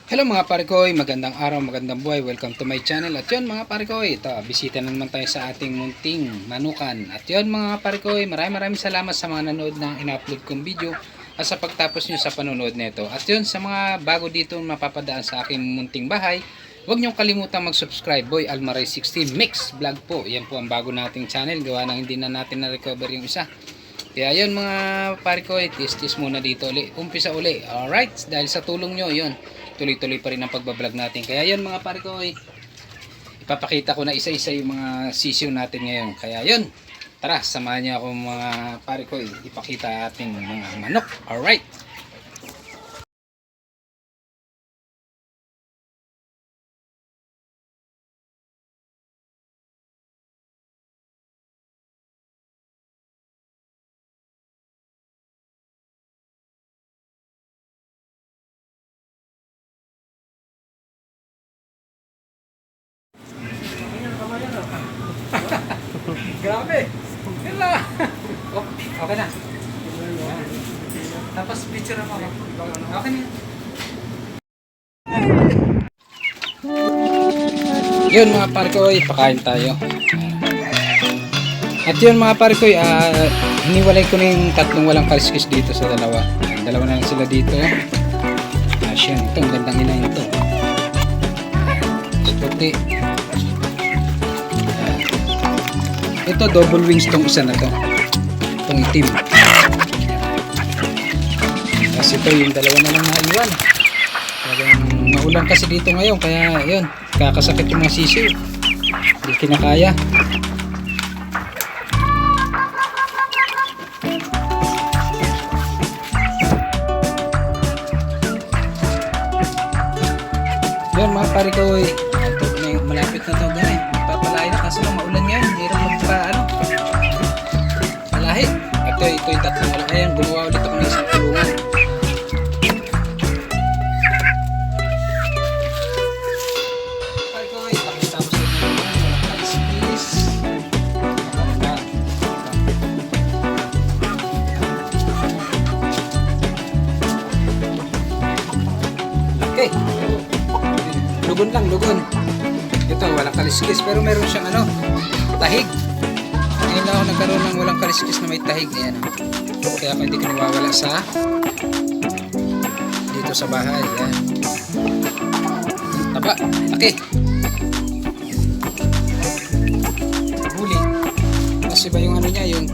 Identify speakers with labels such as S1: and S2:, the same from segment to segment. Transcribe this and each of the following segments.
S1: Hello mga parikoy, magandang araw, magandang buhay. Welcome to my channel. At yun mga parikoy, ito, bisita na naman tayo sa ating munting manukan. At yun mga parikoy, maraming salamat sa mga nanood ng in-upload kong video at sa pagtapos nyo sa panonood nito. At yun, sa mga bago dito mapapadaan sa aking munting bahay, huwag nyo kalimutang mag-subscribe. Boy Almaray 16 Mix Vlog po. Yan po ang bago nating channel. Gawa nang hindi na natin na-recover yung isa. Kaya yun mga parikoy, tis muna dito uli. Umpisa uli. Alright, dahil sa tulong nyo, yun. Tuloy-tuloy pa rin ang pagbablog natin. Kaya yun mga parikoy, ipapakita ko na isa-isa yung mga sisiw natin ngayon. Kaya yun, tara, samahan niyo ako mga parikoy, ipakita ating mga manok. Alright. Grabe. Hila. Oh, okay na. Tapos picture mo ako. Okay na. Yun mga parikoy, pakain tayo. At yun mga parikoy, hiniwalay ko na yung tatlong walang kaliskis dito sa dalawa. Dalawa na lang sila dito. Siyan, ito, ang gandang ina ito. Puti. Ito double wings tong isa na to. Itong itim. Tapos ito yung dalawa na lang naiwan. Maulan kasi dito ngayon kaya yun, kakasakit yung mga sisiw. Hindi kinakaya. Yun mga parikoy, ito na yung malapit na to guys. Papalain na kasi lang maulan ngayon. Hirap malahi. Ito yung tatlong wala. Ayan, gumawa ulit ako ng isang tulungan. Parikoy, pakita ko sa inyo walang kaliskis. Okay. Lugon lang, lugon. Ito, walang kaliskis pero meron siyang tahig. Ngayon lang ako nagkaroon ng walang kaliskis na may tahig. Ayan. Kaya ako hindi ko nawawala sa dito sa bahay. Ayan. Taba, laki. Huli. Kasi ba yung niya, yung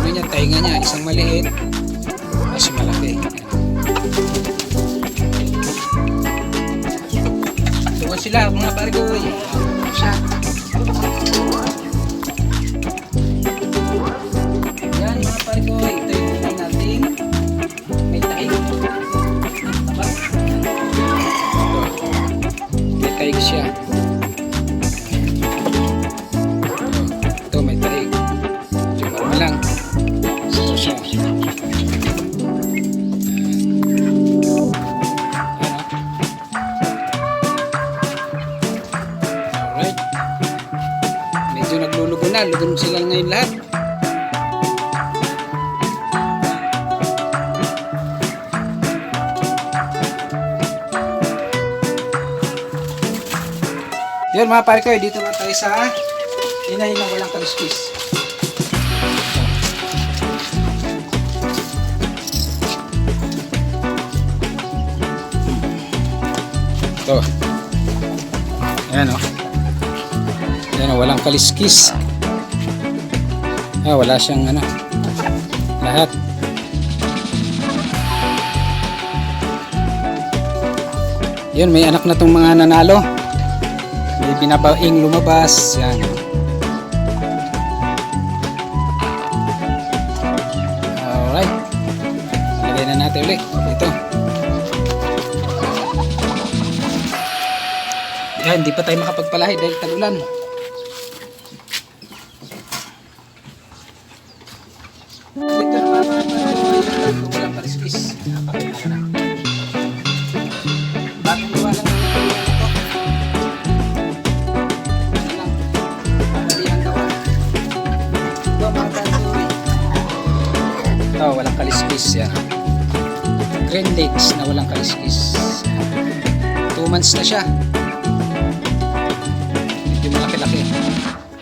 S1: niya, tainga niya, isang maliit. Kasi malaki. Tuwan sila mga parikoy. Siya. Yan mga parikoy. Ito yung tunay nating may taig. Taba. May taig siya. Ito may taig. Ito lang. Ito siya. Naglulugo na, lugon sila ngayon lahat. Yun mga parikoy, dito na tayo sa inay na walang kaliskis. Ito. Ayan o. Yan, walang kaliskis. Wala siyang lahat. Yun, may anak na tong mga nanalo. May binabaing lumabas. Yan. Alright. Lagay na natin ulit. Ito. Yan, hindi pa tayo makapagpalahi dahil tagulan. Walang kaliskis. Napakita na. Bagong gawa lang ng ito. Madali ang gawa. Ito mga parikoy. Ito, walang kaliskis yan. Green legs na walang kaliskis. 2 2 months na siya. Medyo malaki-laki.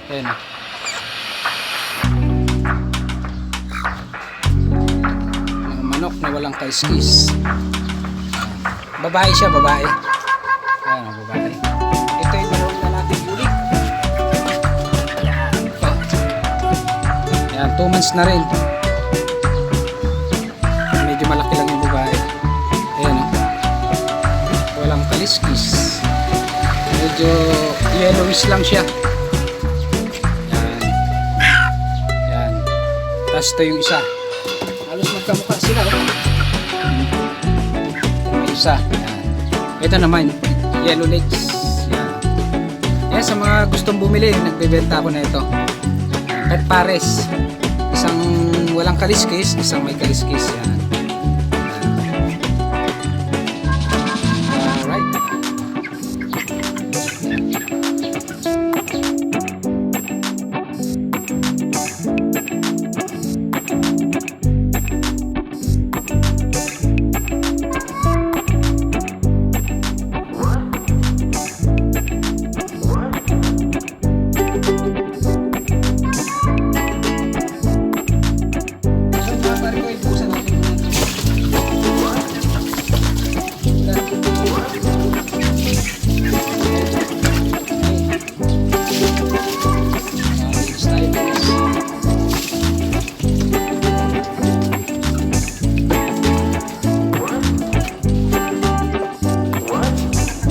S1: Ayan. Ang manok na walang kaliskis. Babae siya, babae. Ayan, babae. Ito yung dalawang na natin ulit. Ayan, 2 months na rin. Medyo malaki lang yung babae. Ayan, walang kaliskis. Medyo yellowish lang siya. Ayan. Ayan. Tapos ito yung isa. Halos magkamukha sila. May isa. Ayan. Ito naman, yellow legs. Ayan. Ayan, sa mga gustong bumili, nagbebenta ako na ito. Pet pares. Isang walang kaliskis, isang may kaliskis. Ayan.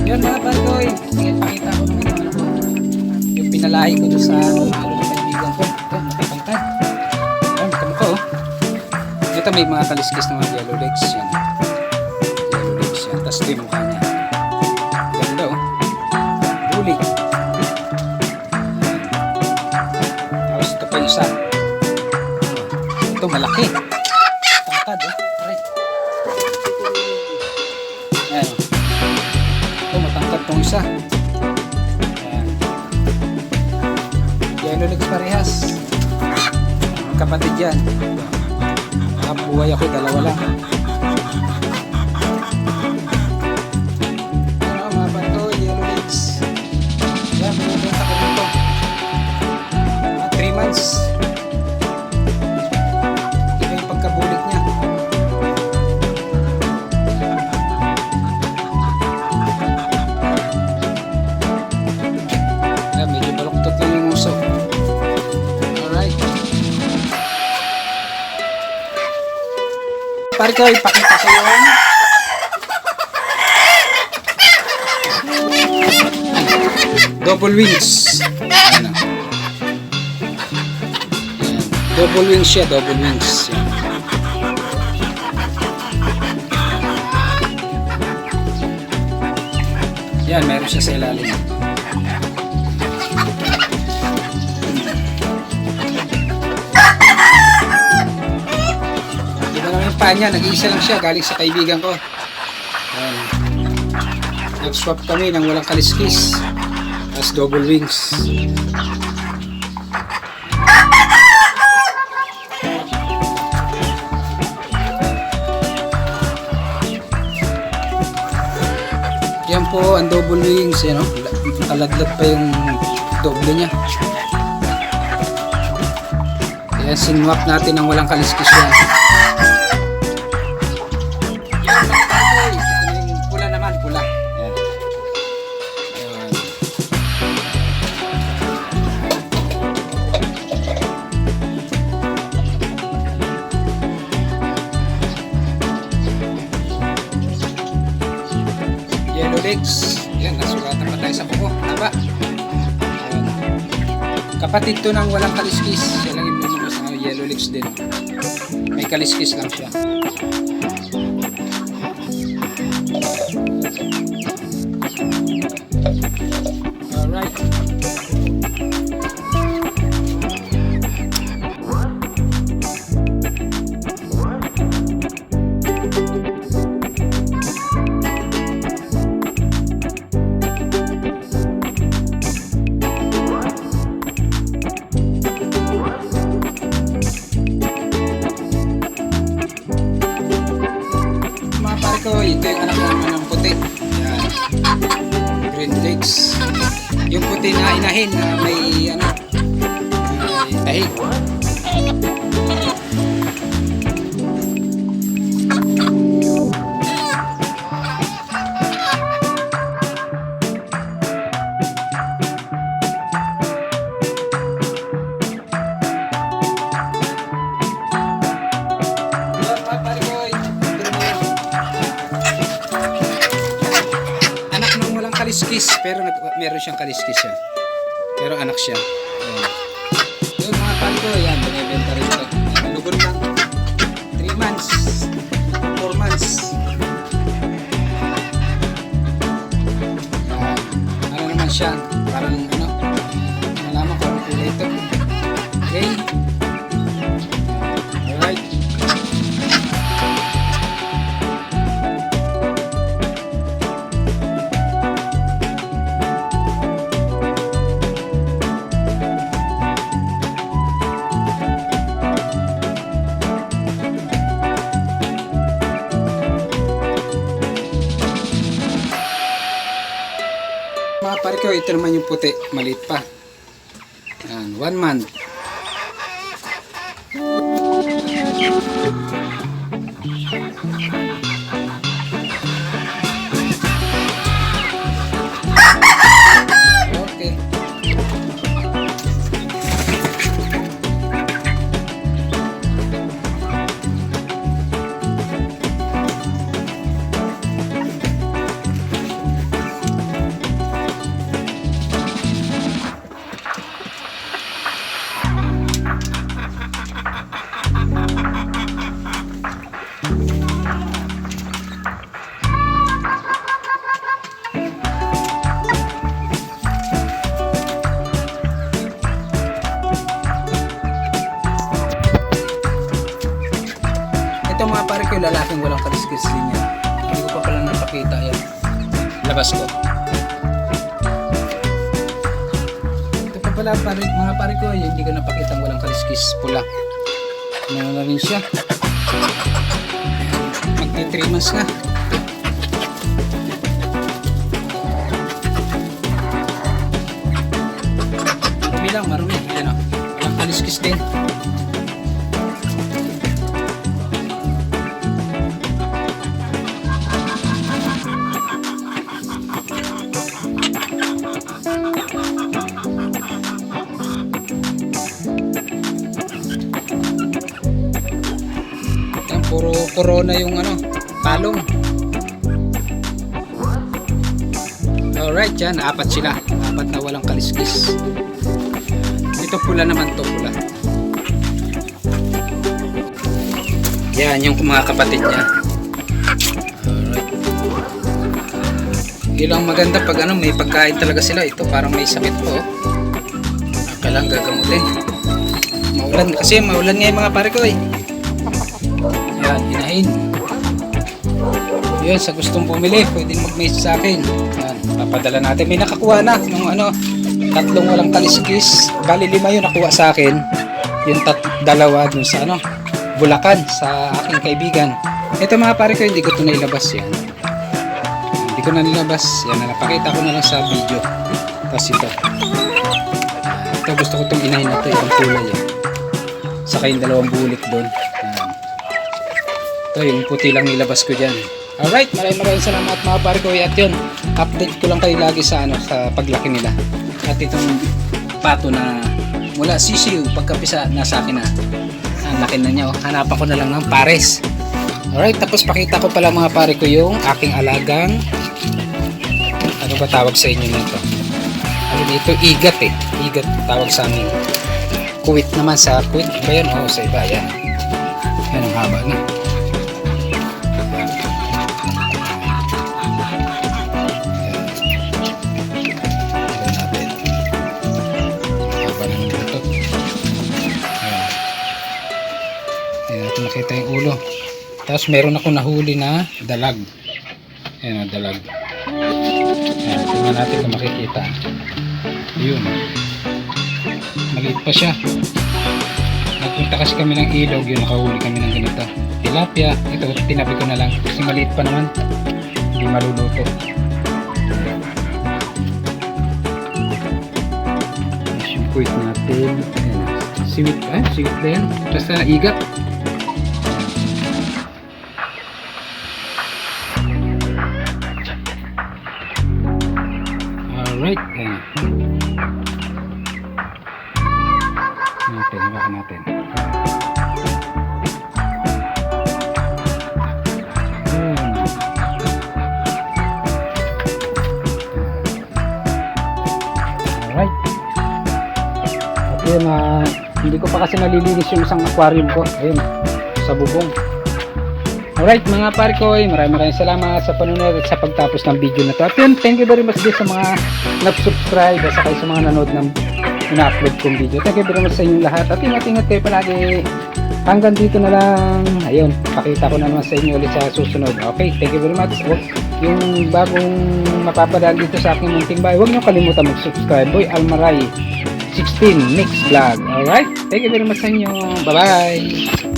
S1: Yun mga parikoy, ipakita ko naman yung pinalahi ko doon sa mahalo ng kaibigan ko. Ito, nakipantad. Ayan, kamukha oh. Ito may mga kaliskis na mga yellow legs yan. Yellow legs yan. Tapos ito yung mukha niya. Ganda oh. Bulik. Tapos ito pa yung isa. Ito malaki. Tangkad oh. Aray. Ayan oh. Ito matangkad tong isa. Ayan. Yellow legs parehas. Magkapatid yan. Nakabuhay ako, dalawa lang. Ano mga pato, yellow legs. Yan, binibenta ko dito. 3 months. Ito yung pagkabulik niya. Yan, medyo baluktot lang yung uso. Alright. Pare ko, ipakita ko yung double wings. Ayan. Double wings siya, double wings. Yan, meron siya sa ilalim. Iba naman yung paa niya, nag-iisa lang siya, galing sa kaibigan ko. Ayan. Nag-swap kami ng walang kaliskis. Tapos double wings. Yan po ang double wings, you know? Nakaladlad pa yung doble niya. Ayan, sinwap natin ng walang kaliskis yan. Yan, ito yung pula naman, pula. Ayan. Ayan. Yellow legs. Yan, nasulatan pa tayo sa kuko. Taba. Ayan. Kapatid to ng walang kaliskis. Siya lang yung lumabas ng yellow legs din. May kaliskis lang siya. Alright. Mga pare ko, ito yung anak naman ng puti. Yan. Green legs. Yung puti na inahin na may ano, may tahig. Anak nung walang kaliskis, pero meron siyang kaliskis siya. Pero anak siya. Ayan. Yung mga pal ko, yan, binibenta rin ito. Lugod lang. 3 months. 4 months. Ano naman siya? Parang ano? Malaman ko ano kulay ito. Okay. Alright. Mga pare ko, ito naman yung puti, maliit pa. Yan, 1 month. Okay. Ito mga pare ko, lalaking walang kaliskis din yan. Hindi ko pa pala napakita yan. Labas ko. Ito pa pala pare, mga pare ko, hindi ko napakita walang kaliskis. Pula. Ano na rin siya. Magti 3 months na. Marumi lang, marumi. Ayan o. Walang kaliskis din. Puro corona yung ano, talong. Alright, yan, 4 sila. 4 na walang kaliskis. Ito pula naman to, pula. Yan, yung mga kapatid niya. Alright. Ilang maganda pag ano, may pagkain talaga sila. Ito parang may sakit po. Kailangan gagamutin. Maulan, kasi maulan nga yung mga pare ko eh. Yan, inahin. Yun, sa gustong bumili, pwedeng mag-message sa akin. Yan, papadala natin. May nakakuha na ng ano, 3 walang kaliskis. Bali 5 yun nakuha sa akin. Yung 2 dun sa ano, Bulacan, sa aking kaibigan. Ito mga pare ko, hindi ko ito nailabas yan. Hindi ko na nilabas. Yan, napakita ko na lang sa video. Tapos ito. Ito, gusto ko itong inahin na ito. Yung kulay yan. Saka yung 2 bulik doon. Ito, yung puti lang nilabas ko dyan. Alright, maraming salamat mga pare ko. At yun, update ko lang kayo lagi sa, ano, sa paglaki nila. At itong pato na mula sisiu, pagkapisa, nasa akin na. Ang laki na niya. Oh. Hanapan ko na lang ng pares. Alright, tapos pakita ko pala mga pare ko yung aking alagang, ano ba tawag sa inyo nito? Ano dito? Igat eh. Igat tawag sa amin. Kuwit naman sa kuwit. Ba yan? Oo, sa iba. Yan. Yan ang haba na. Makita yung ulo. Tapos meron ako nahuli na dalag. Ayan, dalag. Ayan, tingnan natin kung makikita. Yun. Maliit pa siya. Nagpunta kasi kami ng ilog, yun, nakahuli kami ng ganito. Tilapia, ito tinabi ko na lang kasi maliit pa naman. Hindi maluluto. Squid natin. Ayan. Sweet, sweet din. Basta igat. Alright. Ayan. Hawakan natin. Alright. At yun, hindi ko pa kasi nalilinis yung isang aquarium ko. Ayun, sa bubong. Alright mga pare ko, maraming salamat sa panunod at sa pagtapos ng video na to. At yun, thank you very much din sa mga nag-subscribe at saka sa mga nanood ng ina-upload kong video. Thank you very much sa inyong lahat. At ingat-ingat kayo palagi. Hanggang dito na lang. Ayun, pakita ko na naman sa inyo ulit sa susunod. Okay, thank you very much. Yung bagong mapapadaan dito sa aking munting bahay, huwag nyo kalimutan mag-subscribe. Boy Almaray 16 next vlog. Alright, thank you very much sa inyo. Bye bye.